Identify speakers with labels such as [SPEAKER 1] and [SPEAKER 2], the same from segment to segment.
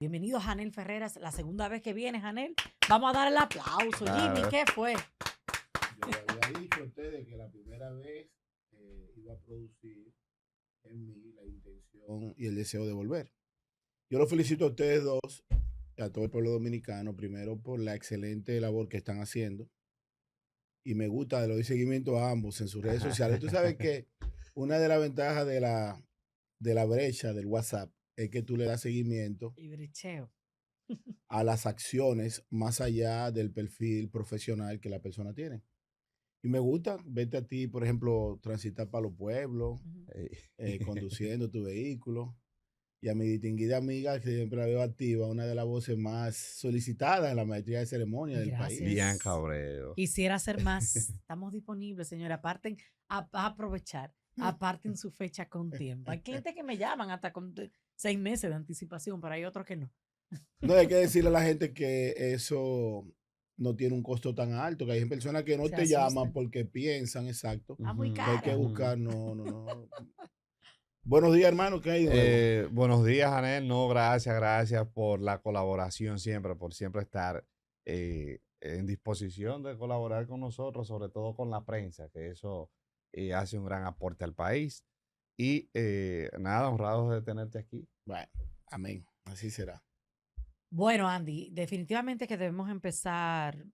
[SPEAKER 1] Bienvenido, Janel Ferreras. La segunda vez que viene, Janel. Vamos a dar el aplauso.
[SPEAKER 2] Claro.
[SPEAKER 1] Jimmy, ¿qué fue?
[SPEAKER 3] Yo le había dicho a ustedes que la primera vez iba a producir en mí la intención y el deseo de volver. Yo los felicito a ustedes dos y a todo el pueblo dominicano, primero por la excelente labor que están haciendo. Y me gusta, le doy seguimiento a ambos en sus redes sociales. Tú sabes que una de las ventajas de la brecha del WhatsApp es que tú le das seguimiento
[SPEAKER 1] Y brecheo.
[SPEAKER 3] a las acciones más allá del perfil profesional que la persona tiene. Y me gusta verte a ti, por ejemplo, transitar para los pueblos, conduciendo tu vehículo. Y a mi distinguida amiga, que siempre la veo activa, una de las voces más solicitadas en la maestría de ceremonia del país.
[SPEAKER 1] Gracias.
[SPEAKER 2] Bianca Abreu.
[SPEAKER 1] Quisiera hacer más. Estamos disponibles, señora. Aparten, a aprovechar. Aparten su fecha con tiempo. Hay clientes que me llaman hasta con 6 meses de anticipación, pero hay otros que no.
[SPEAKER 3] No, hay que decirle a la gente que eso no tiene un costo tan alto, que hay personas que no
[SPEAKER 1] Se
[SPEAKER 3] te llaman
[SPEAKER 1] asustan.
[SPEAKER 3] porque piensan, exacto,
[SPEAKER 1] Está muy
[SPEAKER 3] que hay que
[SPEAKER 1] cara.
[SPEAKER 3] buscar, no. Buenos días, hermano, ¿qué hay de nuevo?
[SPEAKER 2] Buenos días, Janel. No, gracias por la colaboración siempre, por siempre estar en disposición de colaborar con nosotros, sobre todo con la prensa, que eso hace un gran aporte al país. Y nada, honrados de tenerte aquí.
[SPEAKER 3] Bueno, amén, así será.
[SPEAKER 1] Bueno, Andy, definitivamente que debemos empezar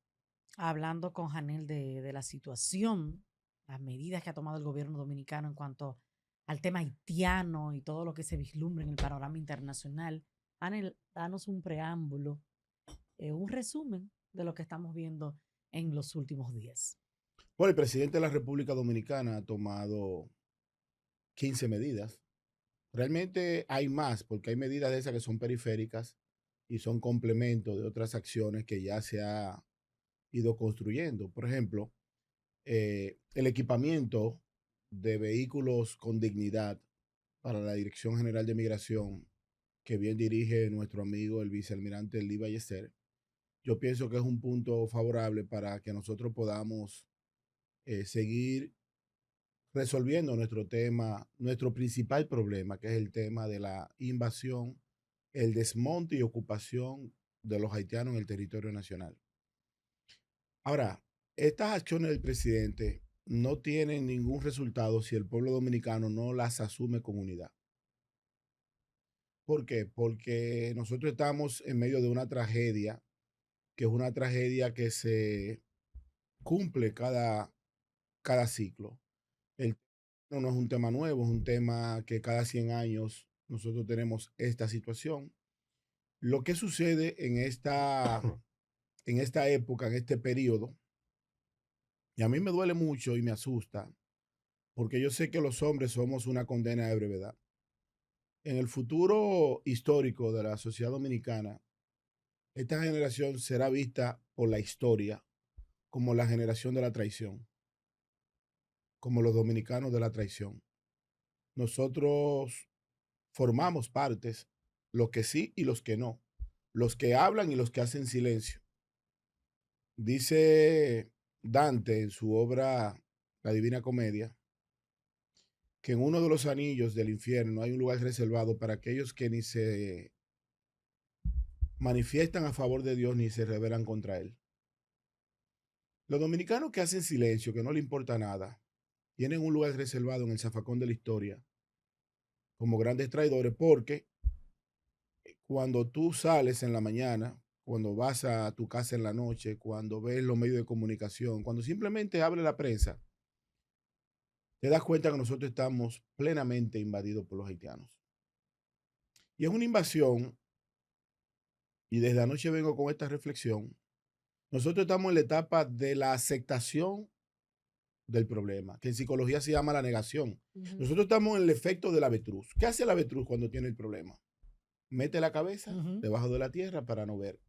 [SPEAKER 1] hablando con Janel de la situación, las medidas que ha tomado el gobierno dominicano en cuanto al tema haitiano y todo lo que se vislumbra en el panorama internacional. Janel, danos un preámbulo, un resumen de lo que estamos viendo en los últimos días.
[SPEAKER 3] Bueno, el presidente de la República Dominicana ha tomado 15 medidas. Realmente hay más, porque hay medidas de esas que son periféricas y son complementos de otras acciones que ya se ha ido construyendo. Por ejemplo, el equipamiento de vehículos con dignidad para la Dirección General de Migración, que bien dirige nuestro amigo el vicealmirante Lee Ballester. Yo pienso que es un punto favorable para que nosotros podamos seguir resolviendo nuestro tema, nuestro principal problema, que es el tema de la invasión, el desmonte y ocupación de los haitianos en el territorio nacional. Ahora, estas acciones del presidente no tienen ningún resultado si el pueblo dominicano no las asume con unidad. ¿Por qué? Porque nosotros estamos en medio de una tragedia, que es una tragedia que se cumple cada ciclo. El tema no es un tema nuevo, es un tema que cada 100 años nosotros tenemos esta situación. Lo que sucede en esta época, en este periodo, y a mí me duele mucho y me asusta, porque yo sé que los hombres somos una condena de brevedad. En el futuro histórico de la sociedad dominicana, esta generación será vista por la historia como la generación de la traición, como los dominicanos de la traición. Nosotros formamos partes, los que sí y los que no, los que hablan y los que hacen silencio. Dice Dante en su obra La Divina Comedia que en uno de los anillos del infierno hay un lugar reservado para aquellos que ni se manifiestan a favor de Dios ni se rebelan contra Él. Los dominicanos que hacen silencio, que no le importa nada, tienen un lugar reservado en el zafacón de la historia como grandes traidores, porque cuando tú sales en la mañana, cuando vas a tu casa en la noche, cuando ves los medios de comunicación, cuando simplemente abre la prensa, te das cuenta que nosotros estamos plenamente invadidos por los haitianos. Y es una invasión, y desde anoche vengo con esta reflexión. Nosotros estamos en la etapa de la aceptación del problema, que en psicología se llama la negación. Nosotros estamos en el efecto del avestruz. ¿Qué hace el avestruz cuando tiene el problema? Mete la cabeza debajo de la tierra para no ver.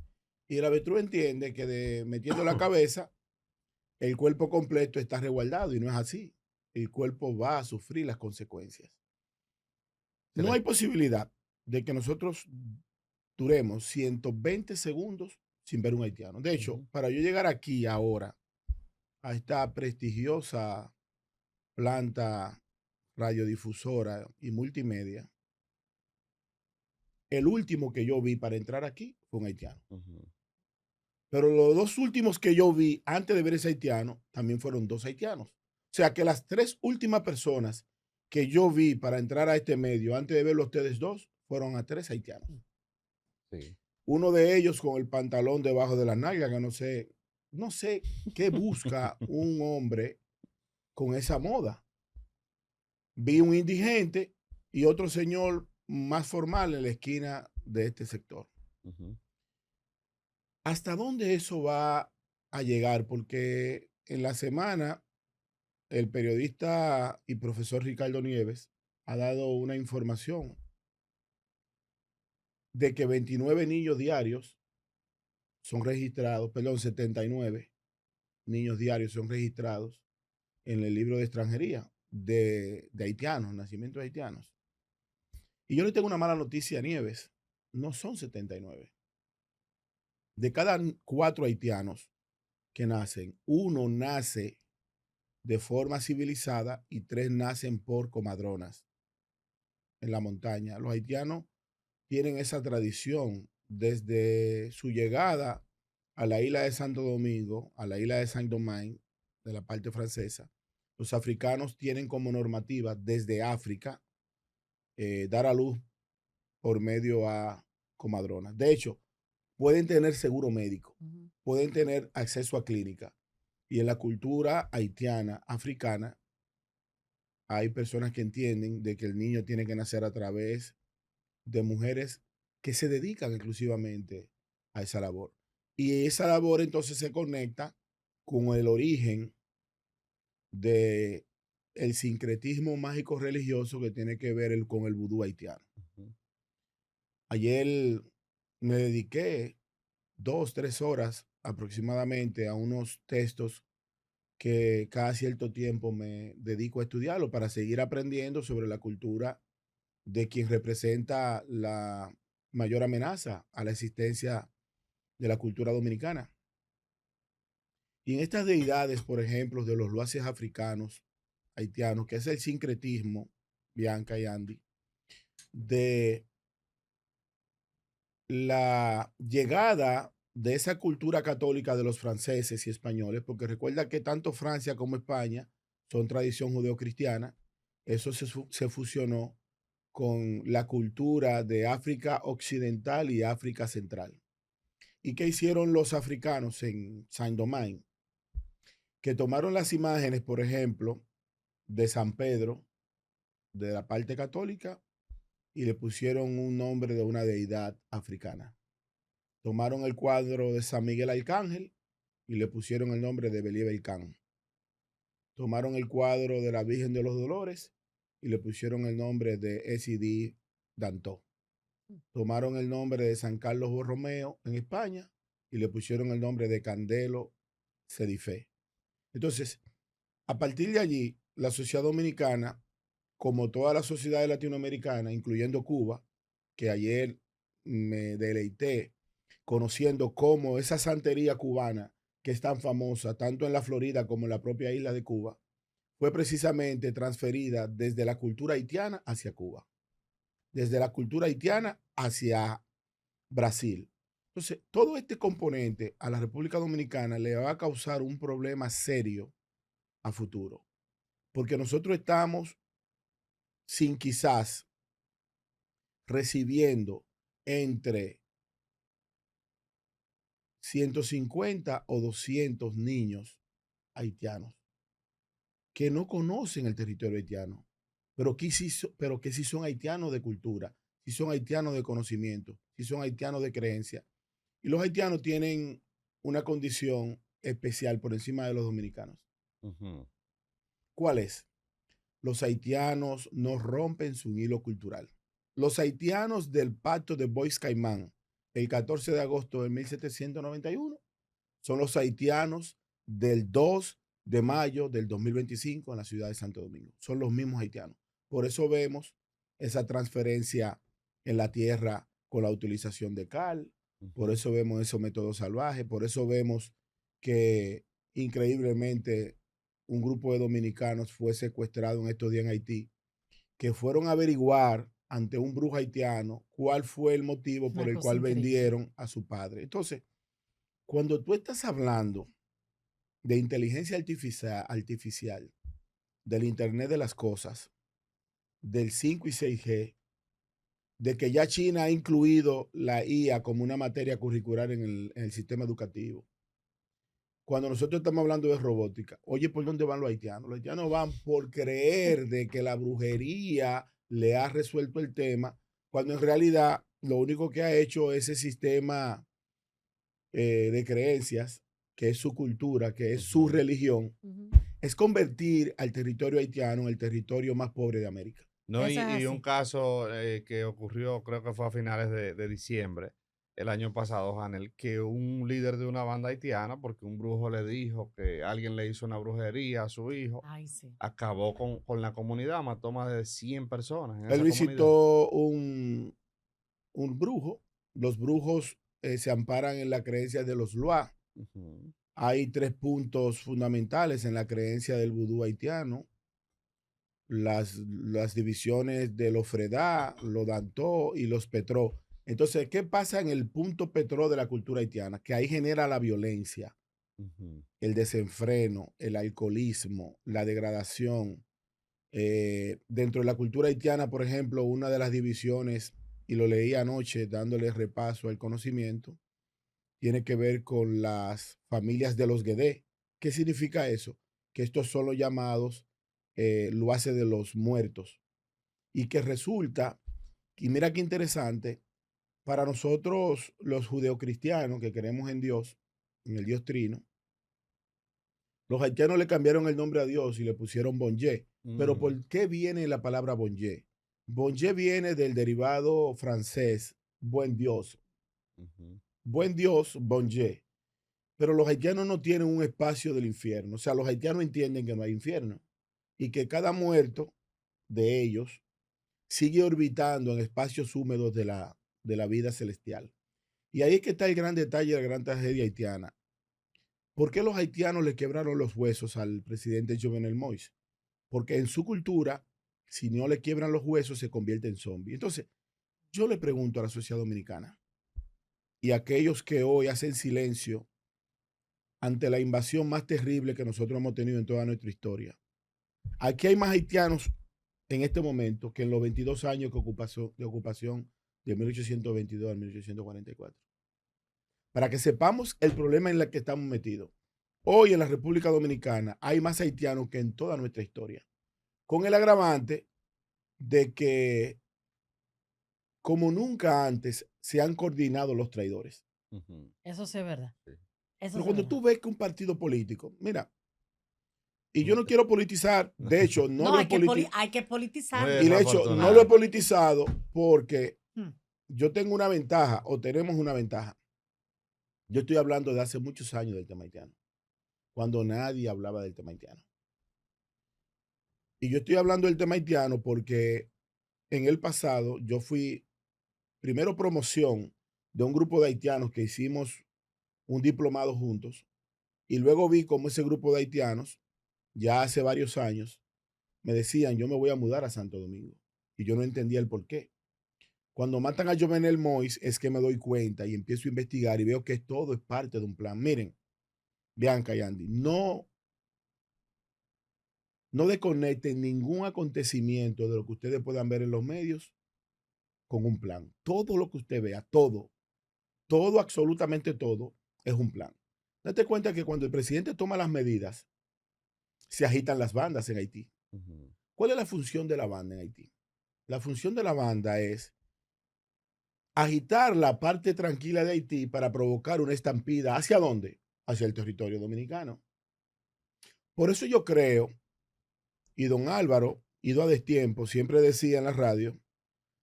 [SPEAKER 3] Y el avestruz entiende que metiendo la cabeza, el cuerpo completo está resguardado, y no es así. El cuerpo va a sufrir las consecuencias. No hay posibilidad de que nosotros duremos 120 segundos sin ver un haitiano. De hecho, para yo llegar aquí ahora, a esta prestigiosa planta radiodifusora y multimedia, El último que yo vi para entrar aquí fue un haitiano.
[SPEAKER 2] Ujú.
[SPEAKER 3] Pero los 2 últimos que yo vi antes de ver ese haitiano también fueron 2 haitianos. O sea que las 3 últimas personas que yo vi para entrar a este medio antes de verlo a ustedes 2 fueron a 3 haitianos.
[SPEAKER 2] Sí.
[SPEAKER 3] Uno de ellos con el pantalón debajo de la nalga, que no sé qué busca un hombre con esa moda. Vi un indigente y otro señor más formal en la esquina de este sector.
[SPEAKER 2] Ujú.
[SPEAKER 3] ¿Hasta dónde eso va a llegar? Porque en la semana el periodista y profesor Ricardo Nieves ha dado una información de que 29 niños diarios son registrados, perdón, 79 niños diarios son registrados en el libro de extranjería de haitianos, nacimientos haitianos. Y yo le tengo una mala noticia a Nieves, no son 79. De cada 4 haitianos que nacen, 1 nace de forma civilizada y 3 nacen por comadronas en la montaña. Los haitianos tienen esa tradición desde su llegada a la isla de Santo Domingo, a la isla de Saint-Domingue, de la parte francesa. Los africanos tienen como normativa desde África dar a luz por medio a comadronas. De hecho, pueden tener seguro médico, pueden tener acceso a clínica. Y en la cultura haitiana, africana, hay personas que entienden de que el niño tiene que nacer a través de mujeres que se dedican exclusivamente a esa labor. Y esa labor entonces se conecta con el origen de el sincretismo mágico religioso que tiene que ver con el vudú haitiano.
[SPEAKER 2] Ujú.
[SPEAKER 3] Ayer me dediqué 2, 3 horas aproximadamente a unos textos que cada cierto tiempo me dedico a estudiarlo para seguir aprendiendo sobre la cultura de quien representa la mayor amenaza a la existencia de la cultura dominicana. Y en estas deidades, por ejemplo, de los loaces africanos, haitianos, que es el sincretismo, Bianca y Andy, de la llegada de esa cultura católica de los franceses y españoles, porque recuerda que tanto Francia como España son tradición judeocristiana, eso se fusionó con la cultura de África Occidental y África Central. ¿Y qué hicieron los africanos en Saint-Domingue? Que tomaron las imágenes, por ejemplo, de San Pedro, de la parte católica, y le pusieron un nombre de una deidad africana. Tomaron el cuadro de San Miguel Arcángel y le pusieron el nombre de Believe Khan. Tomaron el cuadro de la Virgen de los Dolores y le pusieron el nombre de S.D. Danto. Tomaron el nombre de San Carlos Borromeo en España y le pusieron el nombre de Candelo Sedifé. Entonces, a partir de allí, la sociedad dominicana, como toda la sociedad latinoamericana, incluyendo Cuba, que ayer me deleité conociendo cómo esa santería cubana, que es tan famosa tanto en la Florida como en la propia isla de Cuba, fue precisamente transferida desde la cultura haitiana hacia Cuba, desde la cultura haitiana hacia Brasil. Entonces, todo este componente a la República Dominicana le va a causar un problema serio a futuro, porque nosotros estamos sin quizás recibiendo entre 150 o 200 niños haitianos que no conocen el territorio haitiano, pero que sí son haitianos de cultura, sí son haitianos de conocimiento, sí son haitianos de creencia. Y los haitianos tienen una condición especial por encima de los dominicanos.
[SPEAKER 2] Ujú.
[SPEAKER 3] ¿Cuál es? Los haitianos no rompen su hilo cultural. Los haitianos del pacto de Bois Caimán, el 14 de agosto de 1791, son los haitianos del 2 de mayo del 2025 en la ciudad de Santo Domingo. Son los mismos haitianos. Por eso vemos esa transferencia en la tierra con la utilización de cal, por eso vemos esos métodos salvajes, por eso vemos que increíblemente un grupo de dominicanos fue secuestrado en estos días en Haití, que fueron a averiguar ante un brujo haitiano cuál fue el motivo por
[SPEAKER 1] Una
[SPEAKER 3] el
[SPEAKER 1] cosa
[SPEAKER 3] cual
[SPEAKER 1] increíble.
[SPEAKER 3] vendieron a su padre. Entonces, cuando tú estás hablando de inteligencia artificial, del Internet de las cosas, del 5 y 6G, de que ya China ha incluido la IA como una materia curricular en el sistema educativo. Cuando nosotros estamos hablando de robótica, oye, ¿por dónde van los haitianos? Los haitianos van por creer de que la brujería le ha resuelto el tema, cuando en realidad lo único que ha hecho ese sistema de creencias, que es su cultura, que es su
[SPEAKER 2] Ujú.
[SPEAKER 3] religión,
[SPEAKER 1] Ujú.
[SPEAKER 3] es convertir al territorio haitiano en el territorio más pobre de América.
[SPEAKER 2] No,
[SPEAKER 1] Eso es
[SPEAKER 2] y un
[SPEAKER 1] así.
[SPEAKER 2] caso que ocurrió, creo que fue a finales de diciembre, el año pasado, Hanel, que un líder de una banda haitiana, porque un brujo le dijo que alguien le hizo una brujería a su hijo,
[SPEAKER 1] Ay, sí.
[SPEAKER 2] acabó con la comunidad, mató más de 100 personas en
[SPEAKER 3] Él
[SPEAKER 2] esa comunidad.
[SPEAKER 3] visitó un brujo. Los brujos se amparan en la creencia de los Loa.
[SPEAKER 2] Ujú.
[SPEAKER 3] Hay 3 puntos fundamentales en la creencia del vudú haitiano. Las divisiones de los Fredá, los Dantó y los Petró. Entonces, ¿qué pasa en el punto Petró de la cultura haitiana? Que ahí genera la violencia,
[SPEAKER 2] Ujú.
[SPEAKER 3] el desenfreno, el alcoholismo, la degradación. Dentro de la cultura haitiana, por ejemplo, una de las divisiones, y lo leí anoche dándole repaso al conocimiento, tiene que ver con las familias de los Guedé. ¿Qué significa eso? Que estos son los llamados luaces de los muertos. Y que resulta, y mira qué interesante, para nosotros los judeocristianos que creemos en Dios, en el Dios Trino, los haitianos le cambiaron el nombre a Dios y le pusieron Bonje. Pero
[SPEAKER 2] Mm.
[SPEAKER 3] ¿por qué viene la palabra Bonje? Bonje viene del derivado francés, buen Dios.
[SPEAKER 2] Ujú.
[SPEAKER 3] Buen Dios, Bonje. Pero los haitianos no tienen un espacio del infierno. O sea, los haitianos entienden que no hay infierno y que cada muerto de ellos sigue orbitando en espacios húmedos de la vida celestial. Y ahí es que está el gran detalle de la gran tragedia haitiana. ¿Por qué los haitianos le quebraron los huesos al presidente Jovenel Moïse? Porque en su cultura, si no le quiebran los huesos, se convierte en zombie. Entonces, yo le pregunto a la sociedad dominicana y a aquellos que hoy hacen silencio ante la invasión más terrible que nosotros hemos tenido en toda nuestra historia. Aquí hay más haitianos en este momento que en los 22 años de ocupación de 1822 a 1844. Para que sepamos el problema en el que estamos metidos. Hoy en la República Dominicana hay más haitianos que en toda nuestra historia, con el agravante de que como nunca antes se han coordinado los traidores.
[SPEAKER 2] Ujú.
[SPEAKER 1] Eso sí es verdad.
[SPEAKER 2] Sí.
[SPEAKER 1] Eso
[SPEAKER 3] Pero
[SPEAKER 1] sí es
[SPEAKER 3] cuando
[SPEAKER 1] verdad.
[SPEAKER 3] tú ves que un partido político, mira, y yo
[SPEAKER 2] No,
[SPEAKER 3] no quiero politizar, de hecho, no
[SPEAKER 1] No,
[SPEAKER 3] lo he politizado,
[SPEAKER 1] hay que
[SPEAKER 2] muy
[SPEAKER 3] y
[SPEAKER 1] politizarlo.
[SPEAKER 3] de hecho, no lo he
[SPEAKER 2] desafortunado.
[SPEAKER 3] politizado porque
[SPEAKER 1] Hmm.
[SPEAKER 3] yo tengo una ventaja o tenemos una ventaja. Yo estoy hablando de hace muchos años del tema haitiano, cuando nadie hablaba del tema haitiano. Y yo estoy hablando del tema haitiano porque en el pasado yo fui primero promoción de un grupo de haitianos que hicimos un diplomado juntos y luego vi cómo ese grupo de haitianos, ya hace varios años, me decían, yo me voy a mudar a Santo Domingo. Y yo no entendía el por qué. Cuando matan a Jovenel Moïse es que me doy cuenta y empiezo a investigar y veo que todo es parte de un plan. Miren, Bianca y Andy, no desconecten ningún acontecimiento de lo que ustedes puedan ver en los medios con un plan. Todo lo que usted vea, todo, absolutamente todo, es un plan. Date cuenta que cuando el presidente toma las medidas, se agitan las bandas en Haití.
[SPEAKER 2] Ujú.
[SPEAKER 3] ¿Cuál es la función de la banda en Haití? La función de la banda es agitar la parte tranquila de Haití para provocar una estampida. ¿Hacia dónde? Hacia el territorio dominicano. Por eso yo creo, y don Álvaro, ido a destiempo, siempre decía en la radio,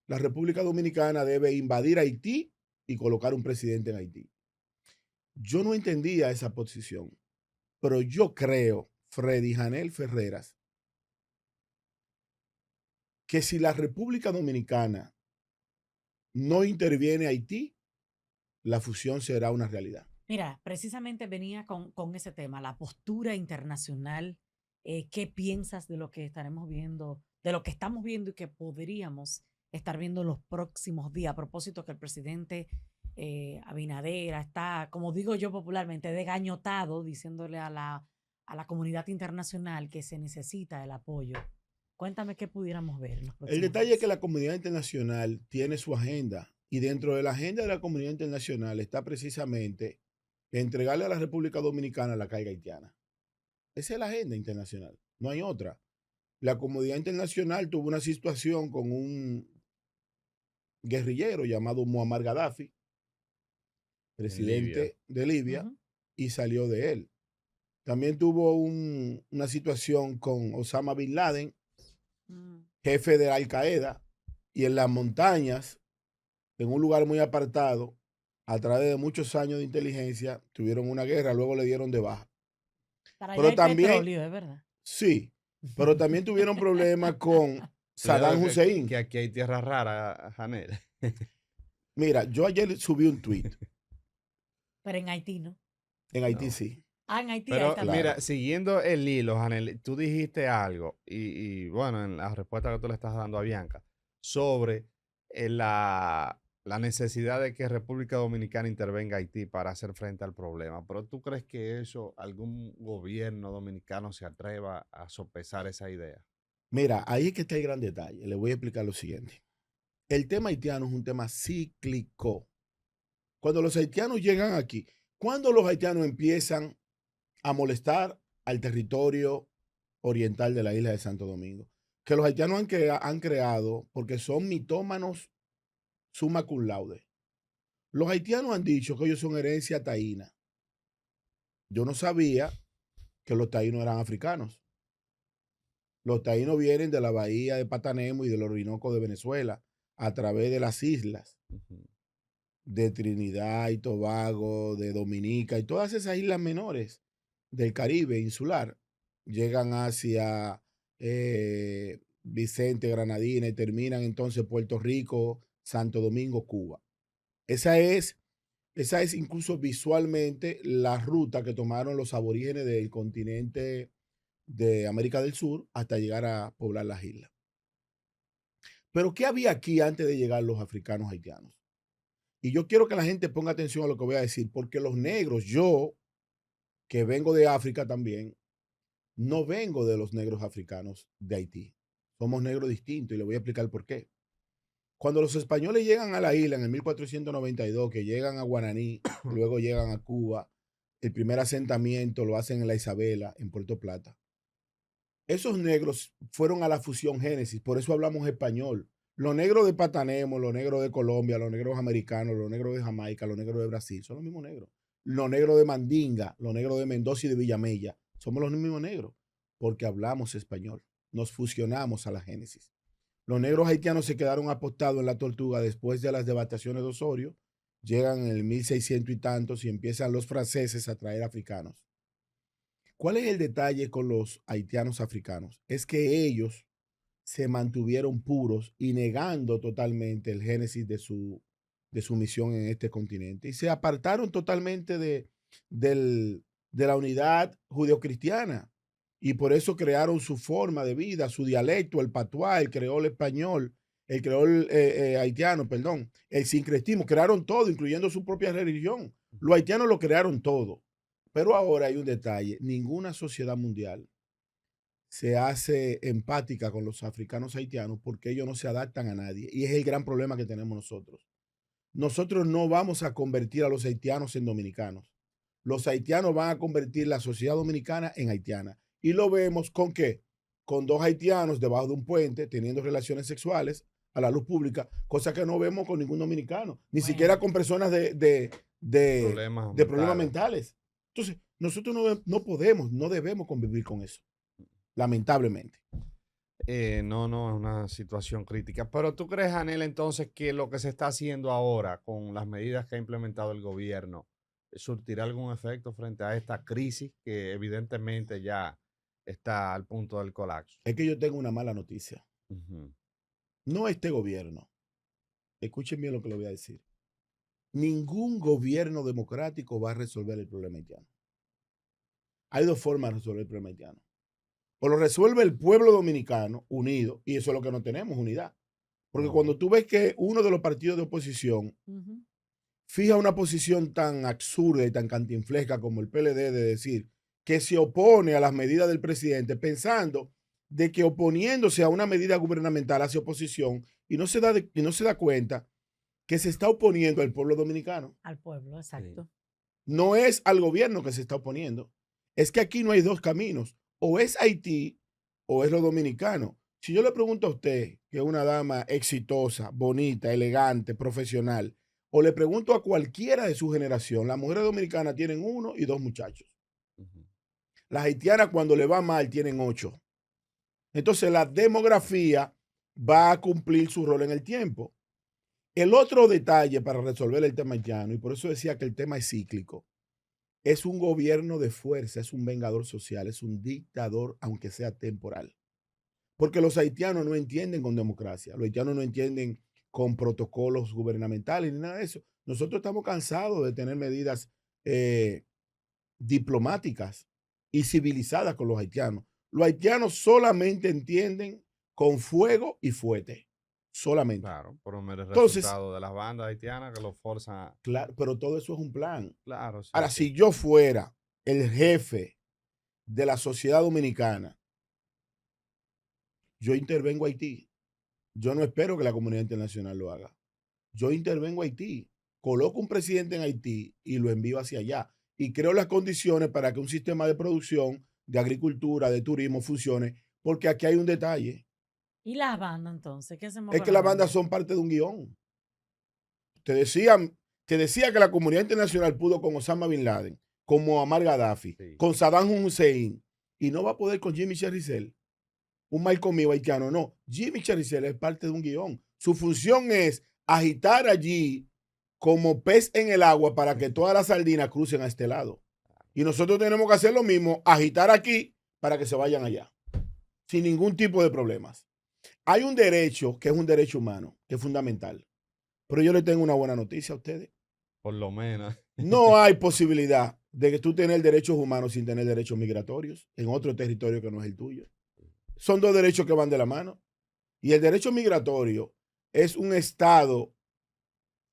[SPEAKER 3] la República Dominicana debe invadir Haití y colocar un presidente en Haití. Yo no entendía esa posición, pero yo creo, Freddy Janel Ferreras, que si la República Dominicana no interviene Haití, la fusión será una realidad.
[SPEAKER 1] Mira, precisamente venía con ese tema, la postura internacional. ¿Qué piensas de lo que estaremos viendo, de lo que estamos viendo y que podríamos estar viendo los próximos días. A propósito que el presidente Abinader está, como digo yo popularmente, desgañotado, diciéndole a la comunidad internacional que se necesita el apoyo. Cuéntame qué pudiéramos ver en los
[SPEAKER 3] El
[SPEAKER 1] próximos
[SPEAKER 3] detalle es que
[SPEAKER 1] días.
[SPEAKER 3] la comunidad internacional tiene su agenda y dentro de la agenda de la comunidad internacional está precisamente entregarle a la República Dominicana la carga haitiana. Esa es la agenda internacional, no hay otra. La comunidad internacional tuvo una situación con un guerrillero llamado Muammar Gaddafi,
[SPEAKER 2] En Libia.
[SPEAKER 3] presidente de Libia,
[SPEAKER 1] Ujú.
[SPEAKER 3] y salió de él. También tuvo una situación con Osama Bin Laden,
[SPEAKER 1] Mm.
[SPEAKER 3] jefe de Al Qaeda, y en las montañas, en un lugar muy apartado, a través de muchos años de inteligencia, tuvieron una guerra, luego le dieron de baja.
[SPEAKER 1] Para allá
[SPEAKER 3] Pero
[SPEAKER 1] hay
[SPEAKER 3] también,
[SPEAKER 1] petróleo, es verdad.
[SPEAKER 3] sí, pero también tuvieron problemas con
[SPEAKER 2] Cuidado
[SPEAKER 3] Saddam Hussein.
[SPEAKER 2] que aquí hay tierra rara, Janel.
[SPEAKER 3] Mira, yo ayer subí un tweet
[SPEAKER 1] Pero en Haití no.
[SPEAKER 3] en Haití,
[SPEAKER 2] No.
[SPEAKER 3] sí,
[SPEAKER 1] Ah, en Haití hay
[SPEAKER 2] Pero
[SPEAKER 1] también.
[SPEAKER 3] claro.
[SPEAKER 2] mira, siguiendo el hilo, Janel, tú dijiste algo, y bueno, en la respuesta que tú le estás dando a Bianca, sobre la necesidad de que República Dominicana intervenga a Haití para hacer frente al problema. Pero ¿tú crees que eso, algún gobierno dominicano se atreva a sopesar esa idea?
[SPEAKER 3] Mira, ahí es que está el gran detalle. Le voy a explicar lo siguiente. El tema haitiano es un tema cíclico. Cuando los haitianos llegan aquí, cuando los haitianos empiezan a molestar al territorio oriental de la isla de Santo Domingo, que los haitianos han creado porque son mitómanos summa cum laude. Los haitianos han dicho que ellos son herencia taína. Yo no sabía que los taínos eran africanos. Los taínos vienen de la bahía de Patanemo y del Orinoco de Venezuela a través de las islas
[SPEAKER 2] Ujú.
[SPEAKER 3] de Trinidad y Tobago, de Dominica y todas esas islas menores del Caribe insular. Llegan hacia Vicente, Granadina y terminan entonces Puerto Rico, Santo Domingo, Cuba. Esa es incluso visualmente la ruta que tomaron los aborígenes del continente de América del Sur hasta llegar a poblar las islas. Pero ¿qué había aquí antes de llegar los africanos haitianos? Y yo quiero que la gente ponga atención a lo que voy a decir, porque los negros, yo que vengo de África también, no vengo de los negros africanos de Haití. Somos negros distintos y le voy a explicar por qué. Cuando los españoles llegan a la isla en el 1492, que llegan a Guananí, luego llegan a Cuba, el primer asentamiento lo hacen en la Isabela, en Puerto Plata. Esos negros fueron a la fusión Génesis, por eso hablamos español. Los negros de Patanemo, los negros de Colombia, los negros americanos, los negros de Jamaica, los negros de Brasil, son los mismos negros. Los negros de Mandinga, los negros de Mendoza y de Villamella, somos los mismos negros, porque hablamos español. Nos fusionamos a la Génesis. Los negros haitianos se quedaron apostados en la Tortuga después de las devastaciones de Osorio, llegan en el 1600 y tantos y empiezan los franceses a traer africanos. ¿Cuál es el detalle con los haitianos africanos? Es que ellos se mantuvieron puros y negando totalmente el génesis de su misión en este continente y se apartaron totalmente de la unidad judeocristiana y por eso crearon su forma de vida, su dialecto, el patuá, el creol español, el creol haitiano, perdón, el sincretismo, crearon todo, incluyendo su propia religión. Los haitianos lo crearon todo. Pero ahora hay un detalle, ninguna sociedad mundial se hace empática con los africanos haitianos porque ellos no se adaptan a nadie. Y es el gran problema que tenemos nosotros. Nosotros no vamos a convertir a los haitianos en dominicanos. Los haitianos van a convertir la sociedad dominicana en haitiana. Y lo vemos con qué? Con dos haitianos debajo de un puente teniendo relaciones sexuales a la luz pública, cosa que no vemos con ningún dominicano, ni siquiera
[SPEAKER 1] Bueno,
[SPEAKER 3] con personas de
[SPEAKER 2] Problemas
[SPEAKER 3] problemas
[SPEAKER 2] mentales.
[SPEAKER 3] mentales. Entonces, nosotros no podemos, no debemos convivir con eso, lamentablemente.
[SPEAKER 2] No, no, es una situación crítica. Pero ¿tú crees, Anel, entonces que lo que se está haciendo ahora con las medidas que ha implementado el gobierno surtirá algún efecto frente a esta crisis que evidentemente ya está al punto del colapso?
[SPEAKER 3] Es que yo tengo una mala noticia.
[SPEAKER 2] Ujú.
[SPEAKER 3] No este gobierno, escuchen bien lo que le voy a decir. Ningún gobierno democrático va a resolver el problema haitiano. Hay dos formas de resolver el problema haitiano. O lo resuelve el pueblo dominicano unido, y eso es lo que no tenemos, unidad. Porque
[SPEAKER 2] No.
[SPEAKER 3] cuando tú ves que uno de los partidos de oposición
[SPEAKER 1] Ujú.
[SPEAKER 3] fija una posición tan absurda y tan cantinflesca como el PLD de decir que se opone a las medidas del presidente pensando de que oponiéndose a una medida gubernamental hace oposición y no se da cuenta que se está oponiendo al pueblo dominicano.
[SPEAKER 1] Al pueblo,
[SPEAKER 2] Sí.
[SPEAKER 1] exacto.
[SPEAKER 3] No es al gobierno que se está oponiendo. Es que aquí no hay dos caminos. O es Haití o es lo dominicano. Si yo le pregunto a usted, que es una dama exitosa, bonita, elegante, profesional, o le pregunto a cualquiera de su generación, las mujeres dominicanas tienen 1 y 2 muchachos.
[SPEAKER 2] Ujú.
[SPEAKER 3] Las haitianas cuando le va mal tienen 8. Entonces la demografía va a cumplir su rol en el tiempo. El otro detalle para resolver el tema haitiano, y por eso decía que el tema es cíclico, es un gobierno de fuerza, es un vengador social, es un dictador, aunque sea temporal. Porque los haitianos no entienden con democracia, los haitianos no entienden con protocolos gubernamentales ni nada de eso. Nosotros estamos cansados de tener medidas eh, diplomáticas y civilizadas con los haitianos. Los haitianos solamente entienden con fuego y fuete, solamente.
[SPEAKER 2] Claro, por un mero
[SPEAKER 3] Entonces,
[SPEAKER 2] resultado de las bandas haitianas que lo forzan a...
[SPEAKER 3] claro, pero todo eso es un plan.
[SPEAKER 2] Claro, sí,
[SPEAKER 3] Ahora,
[SPEAKER 2] sí.
[SPEAKER 3] si yo fuera el jefe de la sociedad dominicana, yo intervengo a Haití. Yo no espero que la comunidad internacional lo haga. Yo intervengo a Haití, coloco un presidente en Haití y lo envío hacia allá. Y creo las condiciones para que un sistema de producción, de agricultura, de turismo funcione, porque aquí hay un detalle.
[SPEAKER 1] ¿Y las bandas entonces? ¿Qué hacemos
[SPEAKER 3] Es
[SPEAKER 1] con
[SPEAKER 3] que
[SPEAKER 1] las
[SPEAKER 3] las bandas
[SPEAKER 1] bandas?
[SPEAKER 3] son parte de un guión. Te decía, te decía que la comunidad internacional pudo con Osama Bin Laden, con Muammar Gaddafi,
[SPEAKER 2] Sí.
[SPEAKER 3] con Saddam Hussein, y no va a poder con Jimmy Cherizel, un mal conmigo haitiano. No, Jimmy Cherizel es parte de un guión. Su función es agitar allí como pez en el agua para que todas las sardinas crucen a este lado. Y nosotros tenemos que hacer lo mismo, agitar aquí para que se vayan allá, sin ningún tipo de problemas. Hay un derecho que es un derecho humano, que es fundamental. Pero yo le tengo una buena noticia a ustedes.
[SPEAKER 2] Por lo menos.
[SPEAKER 3] No hay posibilidad de que tú tengas derechos humanos sin tener derechos migratorios en otro territorio que no es el tuyo. Son dos derechos que van de la mano. Y el derecho migratorio es un estado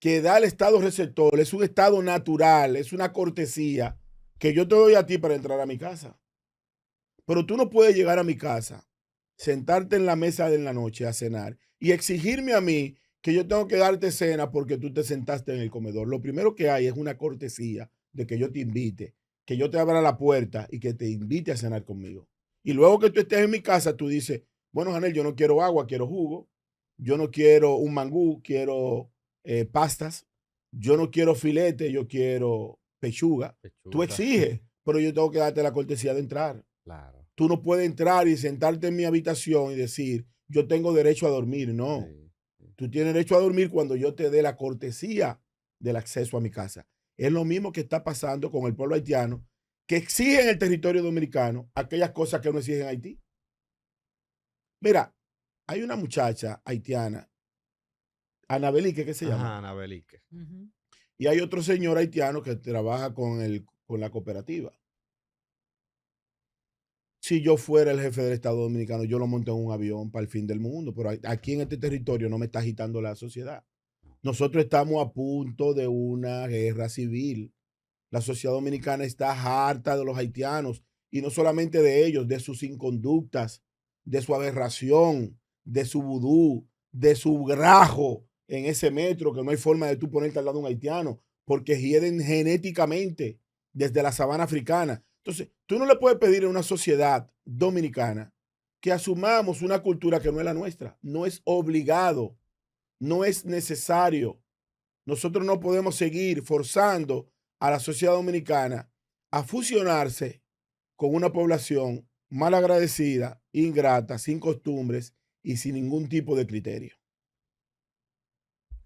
[SPEAKER 3] que da al estado receptor, es un estado natural, es una cortesía que yo te doy a ti para entrar a mi casa. Pero tú no puedes llegar a mi casa, sentarte en la mesa de la noche a cenar y exigirme a mí que yo tengo que darte cena porque tú te sentaste en el comedor. Lo primero que hay es una cortesía de que yo te invite, que yo te abra la puerta y que te invite a cenar conmigo. Y luego que tú estés en mi casa, tú dices, bueno, Janel, yo no quiero agua, quiero jugo. Yo no quiero un mangú, quiero pastas. Yo no quiero filete, yo quiero pechuga. Tú
[SPEAKER 2] Pechuga.
[SPEAKER 3] exiges, pero yo tengo que darte la cortesía de entrar.
[SPEAKER 2] Claro.
[SPEAKER 3] Tú no puedes entrar y sentarte en mi habitación y decir, yo tengo derecho a dormir. No,
[SPEAKER 2] Sí, sí.
[SPEAKER 3] tú tienes derecho a dormir cuando yo te dé la cortesía del acceso a mi casa. Es lo mismo que está pasando con el pueblo haitiano, que exige en el territorio dominicano aquellas cosas que no exigen en Haití. Mira, hay una muchacha haitiana, Anabelique, ¿qué se llama?
[SPEAKER 2] Ajá, Anabelique.
[SPEAKER 1] Ujú.
[SPEAKER 3] Y hay otro señor haitiano que trabaja con la cooperativa. Si yo fuera el jefe del Estado Dominicano, yo lo monto en un avión para el fin del mundo, pero aquí en este territorio no me está agitando la sociedad. Nosotros estamos a punto de una guerra civil. La sociedad dominicana está harta de los haitianos y no solamente de ellos, de sus inconductas, de su aberración, de su vudú, de su grajo en ese metro, que no hay forma de tú ponerte al lado de un haitiano, porque hieden genéticamente desde la sabana africana. Entonces, tú no le puedes pedir a una sociedad dominicana que asumamos una cultura que no es la nuestra. No es obligado, no es necesario. Nosotros no podemos seguir forzando a la sociedad dominicana a fusionarse con una población mal agradecida, ingrata, sin costumbres y sin ningún tipo de criterio.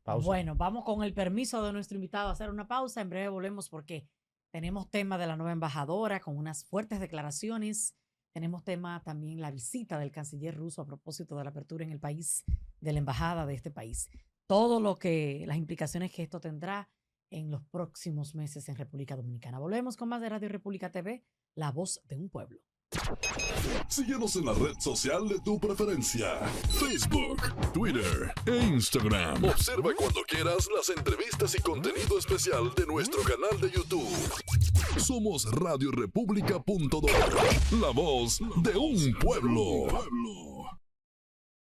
[SPEAKER 2] Pausa.
[SPEAKER 1] Bueno, vamos con el permiso de nuestro invitado a hacer una pausa. En breve volvemos porque tenemos tema de la nueva embajadora con unas fuertes declaraciones. Tenemos tema también la visita del canciller ruso a propósito de la apertura en el país de la embajada de este país. Todo lo que, las implicaciones que esto tendrá en los próximos meses en República Dominicana. Volvemos con más de Radio República TV, la voz de un pueblo.
[SPEAKER 4] Síguenos en la red social de tu preferencia. Facebook, Twitter e Instagram. Observa cuando quieras las entrevistas y contenido especial de nuestro canal de YouTube. Somos radiorepublica.do, la voz de un pueblo.